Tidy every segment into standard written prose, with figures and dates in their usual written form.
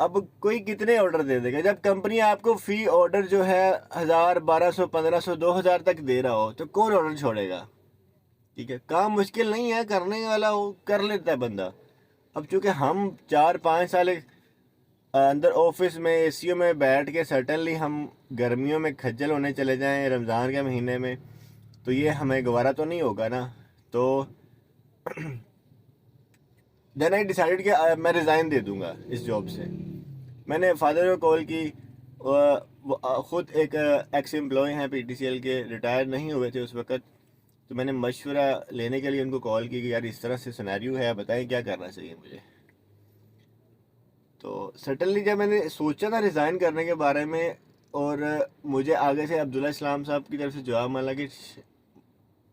اب کوئی کتنے آرڈر دے دے گا؟ جب کمپنی آپ کو فی آرڈر جو ہے 1000 1200 1500 2000 تک دے رہا ہو تو کون آرڈر چھوڑے گا؟ ٹھیک ہے، کام مشکل نہیں ہے، کرنے والا وہ کر لیتا ہے بندہ۔ اب چونکہ ہم 4 5 سال اندر آفس میں اے سیوں میں بیٹھ کے سٹنلی ہم گرمیوں میں کھجل ہونے چلے جائیں رمضان کے مہینے میں، تو یہ ہمیں گوارا تو نہیں ہوگا نا۔ تو دین آئی ڈیسائیڈ کہ میں ریزائن دے دوں گا اس جاب سے۔ میں نے فادر کو کال کی، وہ خود ایک ایکس امپلائی ہیں پی ٹی سی ایل کے، ریٹائر نہیں ہوئے تھے اس وقت، تو میں نے مشورہ لینے کے لیے ان کو کال کی کہ یار اس طرح سے سینیریو ہے، بتائیں کیا کرنا چاہیے مجھے۔ تو سٹنلی جب میں نے سوچا تھا ریزائن کرنے کے بارے میں، اور مجھے آگے سے عبداللہ اسلام صاحب کی طرف سے جواب ملا کہ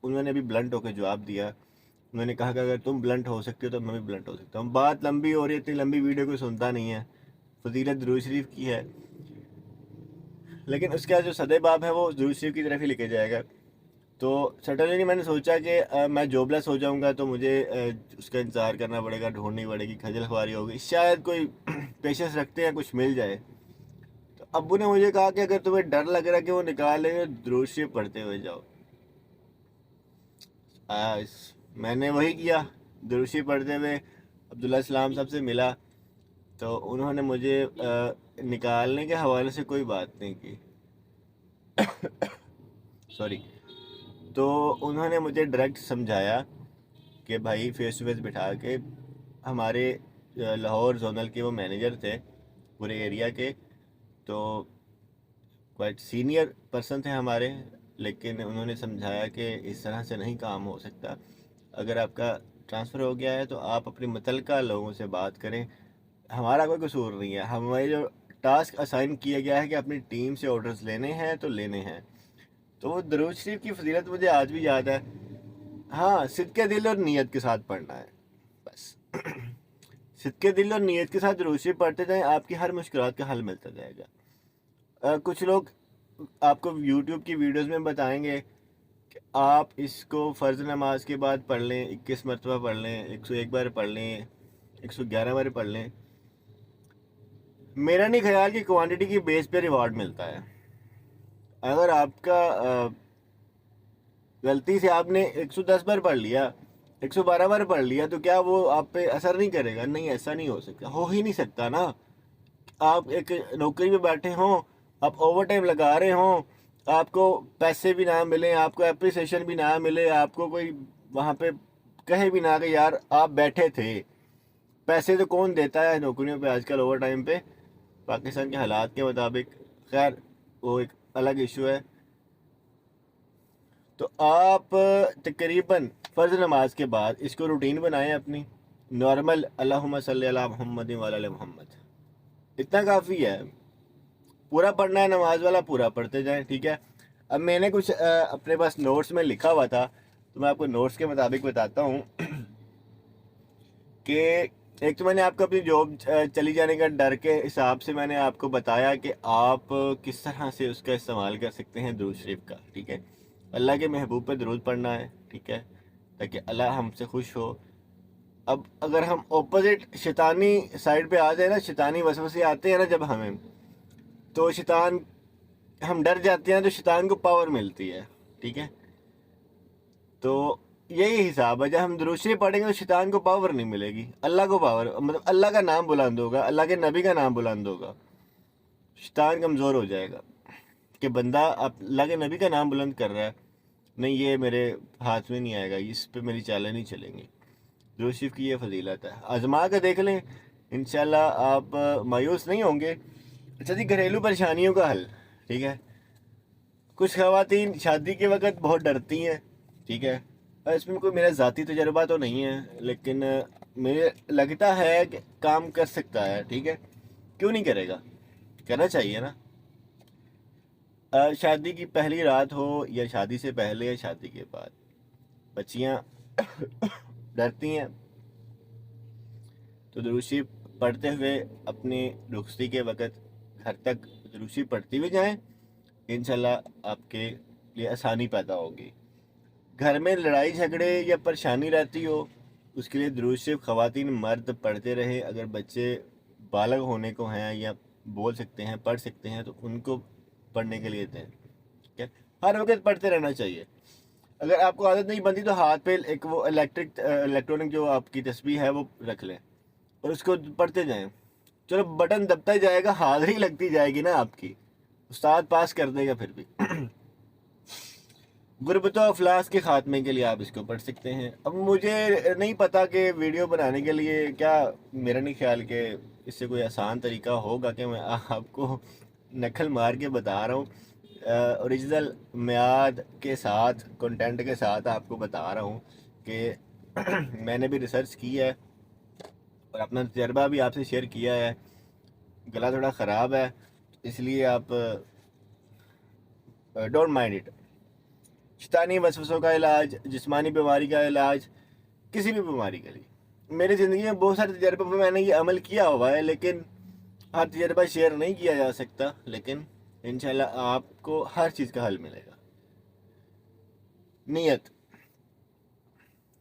انہوں نے بھی بلنٹ ہو کے جواب دیا۔ انہوں نے کہا کہ اگر تم بلنٹ ہو سکتے ہو تو میں بھی بلنٹ ہو سکتا ہوں۔ بات لمبی ہو رہی ہے، اتنی لمبی ویڈیو کوئی سنتا نہیں ہے، فضیلت درود شریف کی ہے، لیکن اس کا جو صدر باب ہے وہ درود شریف کی طرف ہی لکھے جائے گا۔ تو سٹنلی میں نے سوچا کہ میں جاب لیس ہو جاؤں گا تو مجھے اس کا انتظار کرنا پڑے گا، ڈھونڈنی پڑے گی، کھجل خواری ہوگی، شاید کوئی پیشنس رکھتے ہیں کچھ مل جائے۔ تو ابو نے مجھے کہا کہ اگر تمہیں ڈر لگ رہا ہے کہ وہ نکال لیں گے، درود شریف پڑھتے ہوئے جاؤ۔ میں نے وہی کیا، درود شریف پڑھتے ہوئے عبداللہ اسلام صاحب سے ملا، تو انہوں نے مجھے نکالنے کے حوالے سے کوئی بات نہیں کی، سوری۔ تو انہوں نے مجھے ڈائریکٹ سمجھایا کہ بھائی فیس ٹو فیس بٹھا کے، ہمارے لاہور زونل کے وہ مینیجر تھے پورے ایریا کے، تو کوائٹ سینئر پرسن تھے ہمارے، لیکن انہوں نے سمجھایا کہ اس طرح سے نہیں کام ہو سکتا، اگر آپ کا ٹرانسفر ہو گیا ہے تو آپ اپنے متعلقہ لوگوں سے بات کریں، ہمارا کوئی قصور نہیں ہے، ہمارے جو ٹاسک اسائن کیا گیا ہے کہ اپنی ٹیم سے آرڈرز لینے ہیں تو لینے ہیں۔ تو وہ درود شریف کی فضیلت مجھے آج بھی یاد ہے۔ ہاں، صدقے دل اور نیت کے ساتھ پڑھنا ہے بس۔ صدقے دل اور نیت کے ساتھ درود شریف پڑھتے جائیں، آپ کی ہر مشکلات کا حل ملتا جائے گا۔ کچھ لوگ آپ کو یوٹیوب کی ویڈیوز میں بتائیں گے کہ آپ اس کو فرض نماز کے بعد پڑھ لیں، 21 مرتبہ پڑھ لیں، 101 بار پڑھ لیں، 111 بار پڑھ لیں۔ میرا نہیں خیال کہ کوانٹٹی کی بیس پہ ریوارڈ ملتا ہے۔ اگر آپ کا غلطی سے آپ نے 110 بار پڑھ لیا، 112 بار پڑھ لیا، تو کیا وہ آپ پہ اثر نہیں کرے گا؟ نہیں، ایسا نہیں ہو سکتا، ہو ہی نہیں سکتا نا۔ آپ ایک نوکری پہ بیٹھے ہوں، آپ اوور ٹائم لگا رہے ہوں، آپ کو پیسے بھی نہ ملیں، آپ کو اپریسیشن بھی نہ ملے، آپ کو کوئی وہاں پہ کہے بھی نہ کہ یار آپ بیٹھے تھے۔ پیسے تو کون دیتا ہے نوکریوں پہ آج کل اوور ٹائم پہ، پاکستان کے حالات کے مطابق، خیر وہ ایک الگ ایشو ہے۔ تو آپ تقریباً فرض نماز کے بعد اس کو روٹین بنائیں اپنی، نارمل اللہم صلی علی محمد وعلی آل محمد، اتنا کافی ہے۔ پورا پڑھنا ہے نماز والا، پورا پڑھتے جائیں، ٹھیک ہے۔ اب میں نے کچھ اپنے پاس نوٹس میں لکھا ہوا تھا، تو میں آپ کو نوٹس کے مطابق بتاتا ہوں کہ ایک تو میں نے آپ کو اپنی جاب چلی جانے کا ڈر کے حساب سے میں نے آپ کو بتایا کہ آپ کس طرح سے اس کا استعمال کر سکتے ہیں درود شریف کا، ٹھیک ہے۔ اللہ کے محبوب پہ درود پڑھنا ہے، ٹھیک ہے، تاکہ اللہ ہم سے خوش ہو۔ اب اگر ہم اپوزٹ شیطانی سائڈ پہ آ جائیں نا، شیطانی وسوسے آتے ہیں نا جب ہمیں، تو شیطان، ہم ڈر جاتے ہیں تو شیطان کو پاور ملتی ہے، ٹھیک ہے۔ تو یہی حساب ہے، جب ہم درود شریف پڑھیں گے تو شیطان کو پاور نہیں ملے گی، اللہ کو پاور، مطلب اللہ کا نام بلند ہوگا، اللہ کے نبی کا نام بلند ہوگا، شیطان کمزور ہو جائے گا کہ بندہ اب اللہ کے نبی کا نام بلند کر رہا ہے، نہیں یہ میرے ہاتھ میں نہیں آئے گا، اس پہ میری چالیں نہیں چلیں گی۔ درود شریف کی یہ فضیلت ہے، آزما کے دیکھ لیں، انشاءاللہ آپ مایوس نہیں ہوں گے۔ اچھا جی، گھریلو پریشانیوں کا حل، ٹھیک ہے۔ کچھ خواتین شادی کے وقت بہت ڈرتی ہیں، ٹھیک ہے، اس میں کوئی میرا ذاتی تجربہ تو نہیں ہے، لیکن مجھے لگتا ہے کہ کام کر سکتا ہے، ٹھیک ہے، کیوں نہیں کرے گا، کرنا چاہیے نا۔ شادی کی پہلی رات ہو یا شادی سے پہلے یا شادی کے بعد، بچیاں ڈرتی ہیں، تو درود شریف پڑھتے ہوئے اپنی رخصتی کے وقت گھر تک درود شریف پڑھتی ہوئے جائیں، انشاءاللہ آپ کے لیے آسانی پیدا ہوگی۔ گھر میں لڑائی جھگڑے یا پریشانی رہتی ہو، اس کے لیے درود شریف خواتین مرد پڑھتے رہیں، اگر بچے بالغ ہونے کو ہیں یا بول سکتے ہیں پڑھ سکتے ہیں تو ان کو پڑھنے کے لیے دیں. ٹھیک ہے, ہر وقت پڑھتے رہنا چاہیے. اگر آپ کو عادت نہیں بنتی تو ہاتھ پہ ایک وہ الیکٹرونک جو آپ کی تسبیح ہے وہ رکھ لیں اور اس کو پڑھتے جائیں. چلو بٹن دبتا ہی جائے گا, حاضری لگتی جائے گی نا آپ کی, استاد پاس کر دے گا پھر بھی. غربت و افلاس کے خاتمے کے لیے آپ اس کو پڑھ سکتے ہیں. اب مجھے نہیں پتا کہ ویڈیو بنانے کے لیے کیا, میرا نہیں خیال کہ اس سے کوئی آسان طریقہ ہوگا کہ میں آپ کو نقل مار کے بتا رہا ہوں, اوریجنل میعاد کے ساتھ کنٹینٹ کے ساتھ آپ کو بتا رہا ہوں کہ میں نے بھی ریسرچ کی ہے اور اپنا تجربہ بھی آپ سے شیئر کیا ہے. گلا تھوڑا خراب ہے اس لیے آپ ڈونٹ مائنڈ اٹ. شیطانی وسوسوں کا علاج, جسمانی بیماری کا علاج, کسی بھی بیماری کے لیے میری زندگی میں بہت سارے تجربوں پہ میں نے یہ عمل کیا ہوا ہے, لیکن ہر تجربہ شیئر نہیں کیا جا سکتا. لیکن انشاءاللہ آپ کو ہر چیز کا حل ملے گا. نیت,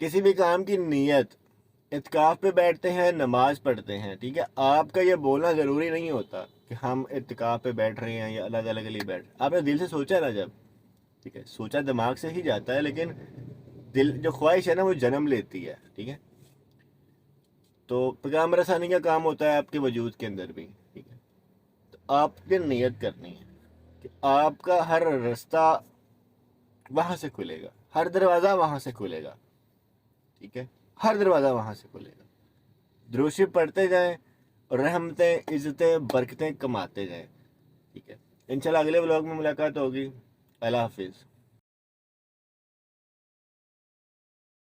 کسی بھی کام کی نیت. اعتکاف پہ بیٹھتے ہیں, نماز پڑھتے ہیں, ٹھیک ہے, آپ کا یہ بولنا ضروری نہیں ہوتا کہ ہم اعتکاف پہ بیٹھ رہے ہیں یا الگ الگ لیے بیٹھ رہے ہیں. آپ نے دل سے سوچا نا, جب ٹھیک ہے, سوچا دماغ سے ہی جاتا ہے, لیکن دل جو خواہش ہے نا وہ جنم لیتی ہے. ٹھیک ہے, تو پیغام رسانی کا کام ہوتا ہے آپ کے وجود کے اندر بھی. ٹھیک ہے, تو آپ نے نیت کرنی ہے کہ آپ کا ہر رستہ وہاں سے کھلے گا, ہر دروازہ وہاں سے کھلے گا. ٹھیک ہے, ہر دروازہ وہاں سے کھلے گا. درود شریف پڑھتے جائیں اور رحمتیں, عزتیں, برکتیں کماتے جائیں. ٹھیک ہے, انشاءاللہ اگلے ولاگ میں ملاقات ہوگی. اللہ حافظ.